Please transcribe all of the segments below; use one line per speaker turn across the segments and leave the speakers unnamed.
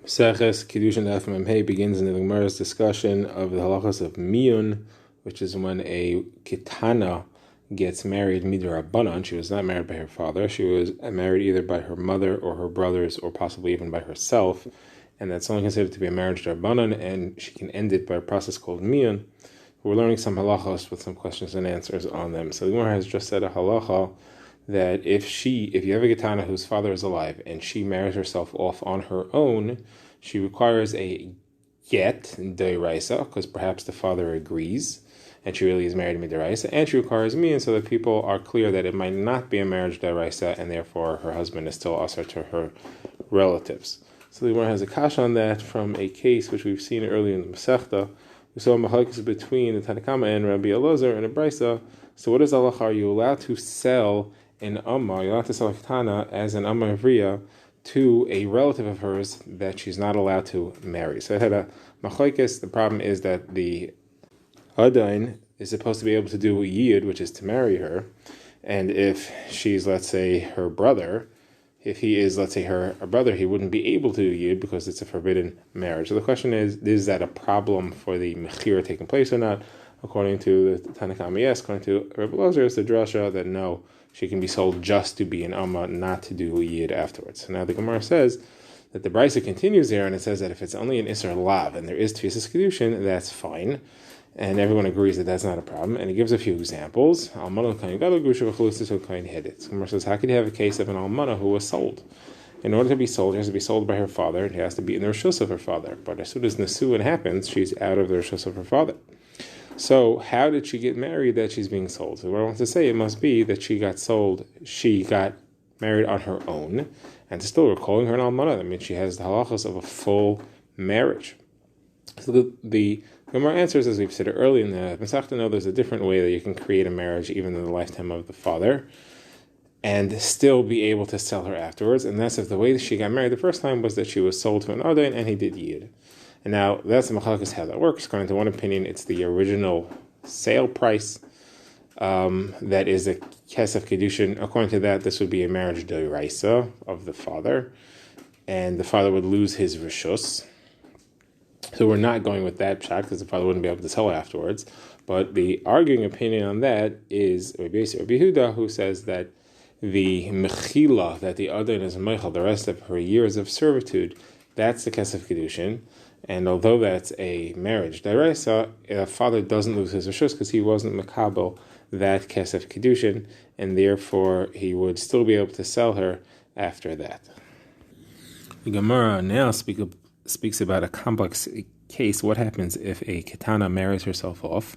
Seches Kiddushin Daf Memhei begins in the Gemara's discussion of the halachas of miyun, which is when a kitana gets married midrabanan. She was not married by her father; she was married either by her mother or her brothers, or possibly even by herself, and that's only considered to be a marriage darabanan, and she can end it by a process called miyun. We're learning some halachas with some questions and answers on them. So the Gemara has just said a halacha that if you have a gitana whose father is alive and she marries herself off on her own, she requires a get d'oraisa, because perhaps the father agrees and she really is married mid'oraisa, and she requires me, and so that people are clear that it might not be a marriage d'oraisa, and therefore her husband is still asar to her relatives. So the Gemara has a kash on that from a case which we've seen earlier in the Masechta. We saw a machlokes between the Tanakama and Rabbi Elazar and a brisa. So what is halacha? Are you allowed to sell an amma? You're allowed to sell a ketana as an amma avriya to a relative of hers that she's not allowed to marry. So I had a machlokes. The problem is that the adain is supposed to be able to do yid, which is to marry her, and if she's, let's say, her brother, if he is, let's say, her brother, he wouldn't be able to do yid because it's a forbidden marriage. So the question is that a problem for the mechira taking place or not? According to the Tanakama, yes. According to Rabbi Elazar, it's the drasha that no, she can be sold just to be an amma, not to do yid afterwards. So now the Gemara says that the brisa continues there, and it says that if it's only an isser lav and there is tefisas kedushin, that's fine. And everyone agrees that that's not a problem. And he gives a few examples. Almana kain gadol grusha v'chalutzis kain hedit. Gemara says, how could you have a case of an almana who was sold? In order to be sold, she has to be sold by her father. It has to be in the reshus of her father. But as soon as nesuin happens, she's out of the reshus of her father. So how did she get married that she's being sold? So what I want to say, it must be that she got sold, she got married on her own, and still we're calling her an almana. That means she has the halachas of a full marriage. So the Gemara answers, as we've said earlier in the Masechta, no, there's a different way that you can create a marriage even in the lifetime of the father and still be able to sell her afterwards. And that's if the way that she got married the first time was that she was sold to an adain and he did yid. And now that's the machlokes how that works. According to one opinion, it's the original sale price that is a kesef kedushin. According to that, this would be a marriage d'oraisa of the father, and the father would lose his reshus. So we're not going with that pshat because the father wouldn't be able to sell it afterwards. But the arguing opinion on that is Rabbi Yehuda, who says that the mechila, that the adain is meichel, the rest of her years of servitude, that's the kesef kedushin. And although that's a marriage d'oraisa, a father doesn't lose his reshus because he wasn't mekabel that kesef kedushin, and therefore he would still be able to sell her after that. The Gemara now speaks about a complex case. What happens if a ketana marries herself off?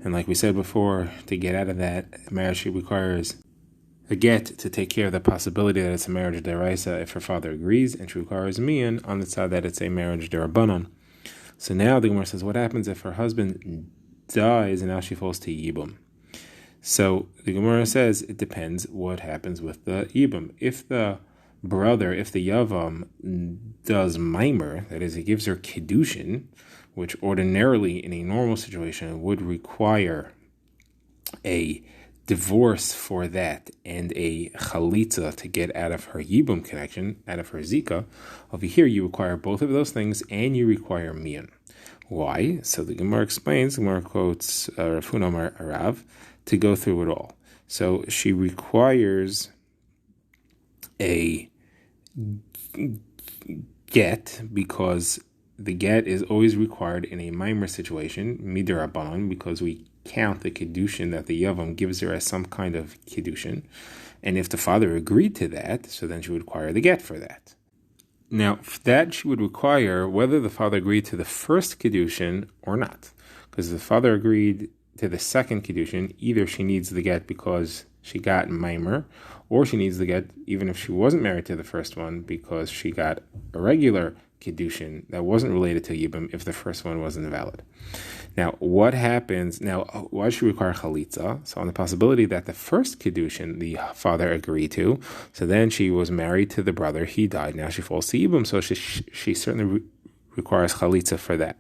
And like we said before, to get out of that marriage, she requires a get to take care of the possibility that it's a marriage d'oraisa if her father agrees, and she requires mian on the side that it's a marriage d'rabanan. So now the Gemara says, what happens if her husband dies and now she falls to yibum? So the Gemara says it depends what happens with the yibum. If the brother, if the yavam does maimer, that is, he gives her kiddushin, which ordinarily in a normal situation would require a divorce for that and a chalitza to get out of her yibum connection, out of her zika. Over here you require both of those things and you require mian. Why? So the Gemara explains, the Gemara quotes Rav Huna Amar Arav to go through it all. So she requires a get because the get is always required in a maimer situation, midirabanan, because we count the kiddushin that the yavam gives her as some kind of kiddushin, and if the father agreed to that, so then she would require the get for that. Now, that she would require whether the father agreed to the first kiddushin or not, because if the father agreed to the second kiddushin, either she needs the get because she got maimer, or she needs the get even if she wasn't married to the first one because she got a regular kiddushin that wasn't related to yibum if the first one wasn't valid. Now, what happens? Now, why does she require chalitza? So on the possibility that the first kiddushin the father agreed to, so then she was married to the brother, he died, now she falls to yibum, so she certainly requires chalitza for that.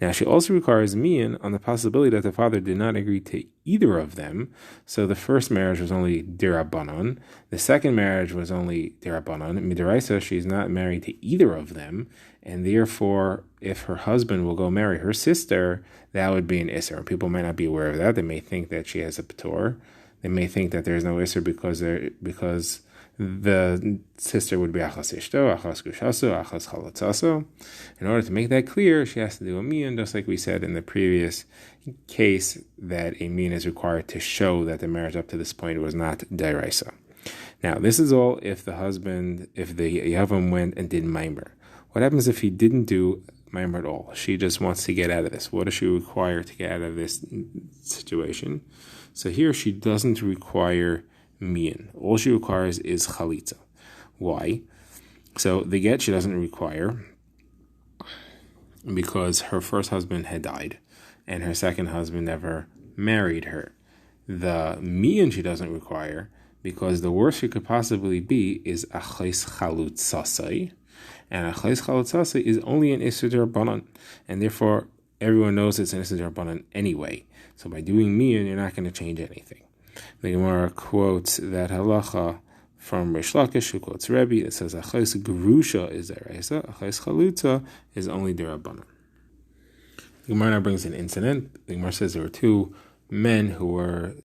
Now, she also requires mian on the possibility that the father did not agree to either of them. So the first marriage was only dirabanan. The second marriage was only dirabanan. Midaraisa, she's not married to either of them. And therefore, if her husband will go marry her sister, that would be an isser. People might not be aware of that. They may think that she has a patur. They may think that there's no isser because the sister would be achas ishto, achas gushaso, achas chalatzaso. In order to make that clear, she has to do a mian, just like we said in the previous case, that a mian is required to show that the marriage up to this point was not deraisa. Now, this is all if the Yavam went and did maimer. What happens if he didn't do maimer at all? She just wants to get out of this. What does she require to get out of this situation? So here she doesn't require mian. All she requires is chalitza. Why? So the get she doesn't require because her first husband had died and her second husband never married her. The mian she doesn't require because the worst she could possibly be is achais chalutzasai, and achais chalutzasai is only an isur d'Rabbanan, and therefore everyone knows it's an isur d'Rabbanan anyway. So by doing mian, you're not going to change anything. The Gemara quotes that halacha from Rish Lakish, who quotes Rebbe, that says achais gerusha is deraisa, achais chalutza is only derabanan. The Gemara now brings an incident. The Gemara says there were two men who were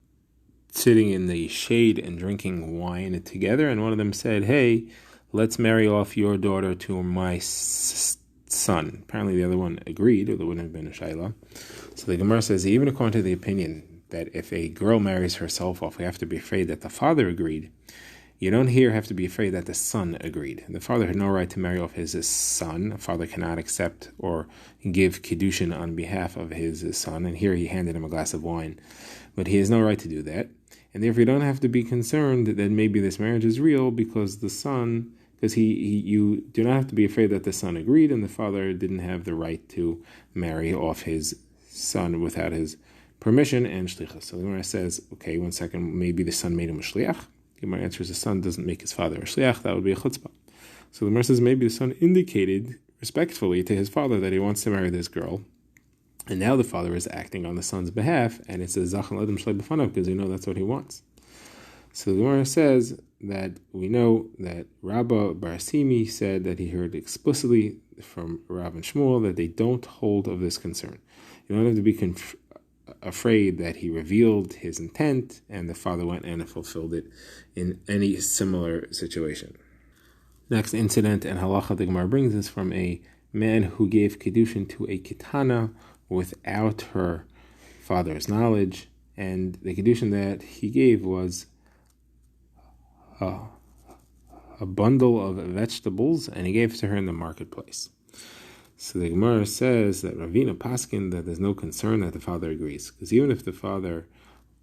sitting in the shade and drinking wine together, and one of them said, "Hey, let's marry off your daughter to my son." Apparently the other one agreed, or there wouldn't have been a shayla. So the Gemara says, even according to the opinion that if a girl marries herself off, we have to be afraid that the father agreed, you don't here have to be afraid that the son agreed. The father had no right to marry off his son. A father cannot accept or give Kiddushin on behalf of his son, and here he handed him a glass of wine. But he has no right to do that, and therefore you don't have to be concerned that maybe this marriage is real because the son, because you do not have to be afraid that the son agreed and the father didn't have the right to marry off his son without his permission and shlichus. So the Gemara says, okay, 1 second, maybe the son made him a shliach. The Gemara answers the son doesn't make his father a shliach, that would be a chutzpah. So the Gemara says maybe the son indicated respectfully to his father that he wants to marry this girl, and now the father is acting on the son's behalf, and it's a zachan adam shlei b'fanav because that's what he wants. So the Gemara says that we know that Rabba Bar Simi said that he heard explicitly from Rav and Shmuel that they don't hold of this concern. You don't have to be afraid that he revealed his intent and the father went and fulfilled it in any similar situation. Next incident and halacha the Gemara brings is from a man who gave Kiddushin to a kitana without her father's knowledge, and the Kiddushin that he gave was a bundle of vegetables, and he gave it to her in the marketplace. So the Gemara says that Ravina paskin that there's no concern that the father agrees, because even if the father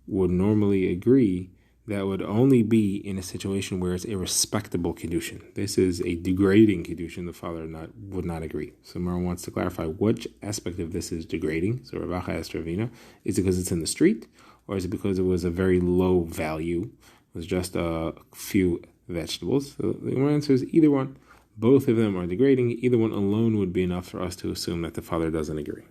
would normally agree, that would only be in a situation where it's a respectable Kiddushin. This is a degrading Kiddushin, the father would not agree. So Gemara wants to clarify which aspect of this is degrading. So Ravacha asked Ravina, is it because it's in the street, or is it because it was a very low value, it was just a few vegetables? So the Gemara answer is either one. Both of them are degrading. Either one alone would be enough for us to assume that the father doesn't agree.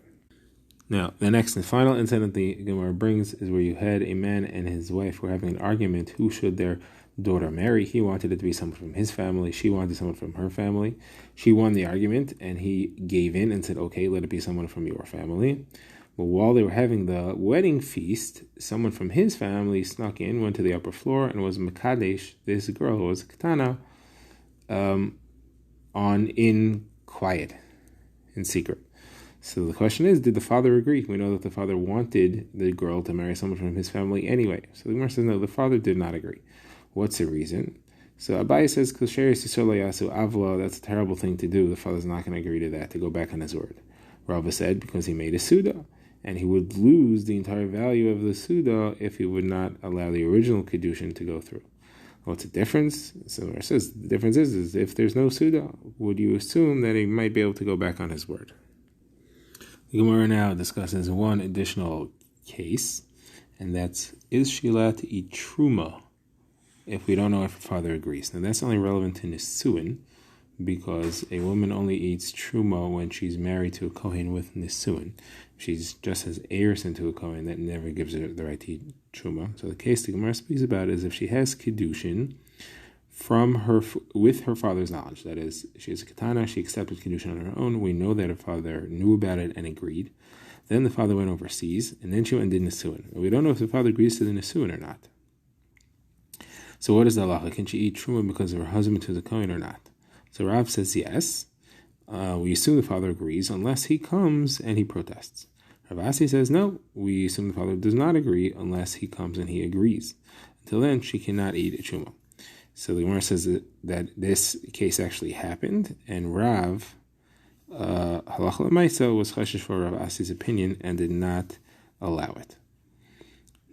Now, the next and final incident the Gemara brings is where you had a man and his wife were having an argument. Who should their daughter marry? He wanted it to be someone from his family. She wanted someone from her family. She won the argument, and he gave in and said, okay, let it be someone from your family. But while they were having the wedding feast, someone from his family snuck in, went to the upper floor, and was Mekadesh, this girl who was a Ketana, in quiet, in secret. So the question is, did the father agree? We know that the father wanted the girl to marry someone from his family anyway. So the Gemara says, no, the father did not agree. What's the reason? So Abai says, avla, that's a terrible thing to do. The father's not going to agree to that, to go back on his word. Rava said, because he made a suda, and he would lose the entire value of the suda if he would not allow the original Kiddushin to go through. What's the difference? So it says the difference is if there's no suda, would you assume that he might be able to go back on his word? The Gemara now discusses one additional case, and that's, is she allowed to eat truma if we don't know if her father agrees? Now that's only relevant to Nisuin, because a woman only eats truma when she's married to a kohen with nisuin. She's just has heirs into a kohen, that never gives her the right to eat truma. So the case the Gemara speaks about is if she has kiddushin from her with her father's knowledge. That is, she is a katana, she accepted kiddushin on her own. We know that her father knew about it and agreed. Then the father went overseas, and then she went and did nisuin. We don't know if the father agrees to the nisuin or not. So what is the halacha? Can she eat truma because of her husband who's a kohen or not? So Rav says yes. We assume the father agrees unless he comes and he protests. Rav Asi says no. We assume the father does not agree unless he comes and he agrees. Until then, she cannot eat a truma. So the Gemara says that this case actually happened, and Rav halacha l'maisa was chashish for Rav Asi's opinion and did not allow it.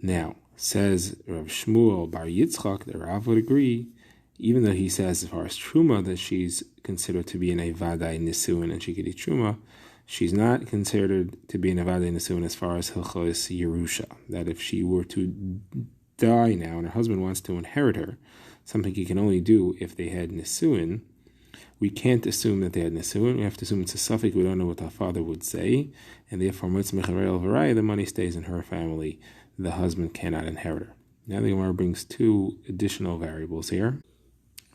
Now, says Rav Shmuel Bar Yitzchak that Rav would agree, even though he says as far as truma that she's considered to be an evadai nisuin and she could eat truma, she's not considered to be an evadai nisuin as far as hilchos Yerusha. That if she were to die now and her husband wants to inherit her, something he can only do if they had nisuin, we can't assume that they had nisuin. We have to assume it's a suffix. We don't know what her father would say, and therefore the money stays in her family. The husband cannot inherit her. Now the Gemara brings two additional variables here.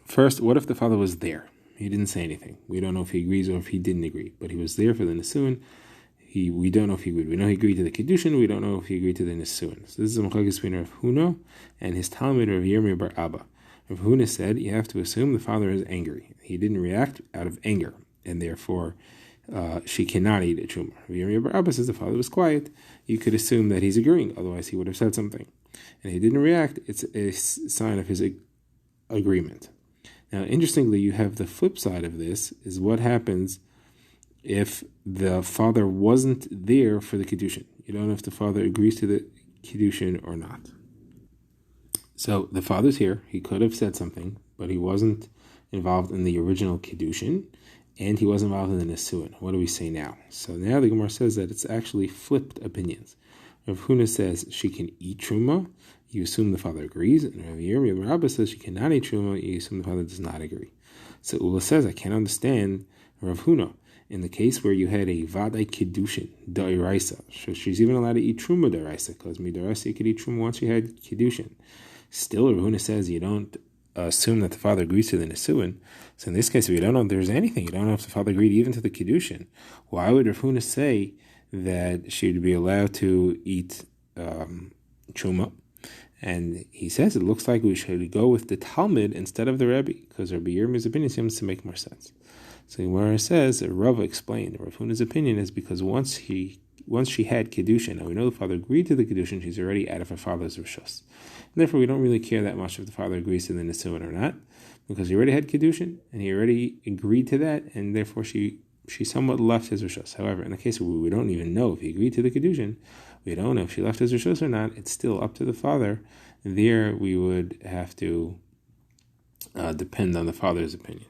First, what if the father was there? He didn't say anything. We don't know if he agrees or if he didn't agree, but he was there for the nisuin. We don't know if he agreed. We know he agreed to the kiddushin. We don't know if he agreed to the nisuin. So this is a machlokes between Rav Huna and his talmid Rav Yirmiyah bar Abba. Rav Huna said you have to assume the father is angry. He didn't react out of anger, and therefore she cannot eat a truma. Rav Yirmiyah bar Abba says the father was quiet. You could assume that he's agreeing, otherwise he would have said something. And he didn't react. It's a sign of his agreement. Now, interestingly, you have the flip side of this, is what happens if the father wasn't there for the kiddushin. You don't know if the father agrees to the kiddushin or not. So the father's here. He could have said something, but he wasn't involved in the original kiddushin, and he was involved in the nisuin. What do we say now? So now the Gemara says that it's actually flipped opinions. Rav Huna says she can eat truma. You assume the father agrees. And Rav Yirmiyah bar Abba says she cannot eat truma. You assume the father does not agree. So Ula says, I can't understand Rav Huna. In the case where you had a vadai kiddushin, da'iraisa, so she's even allowed to eat truma da'iraisa, because mid'iraisa you could eat truma once you had kiddushin. Still, Rav Huna says you don't assume that the father agrees to the nisuin. So in this case, if you don't know if there's anything, you don't know if the father agreed even to the kiddushin, why would Rav Huna say that she would be allowed to eat truma? And he says it looks like we should go with the Talmud instead of the Rebbe, because Rabbi Yirmiyah's opinion seems to make more sense. So Gemara says, Rava explained, Rav Huna's opinion is because once she had kiddushin, and we know the father agreed to the kiddushin, she's already out of her father's rishus. And therefore, we don't really care that much if the father agrees to the nisuin or not, because he already had kiddushin and he already agreed to that, and therefore she somewhat left his rishus. However, in the case where we don't even know if he agreed to the kiddushin, we don't know if she left his rishus or not. It's still up to the father. There, we would have to depend on the father's opinion.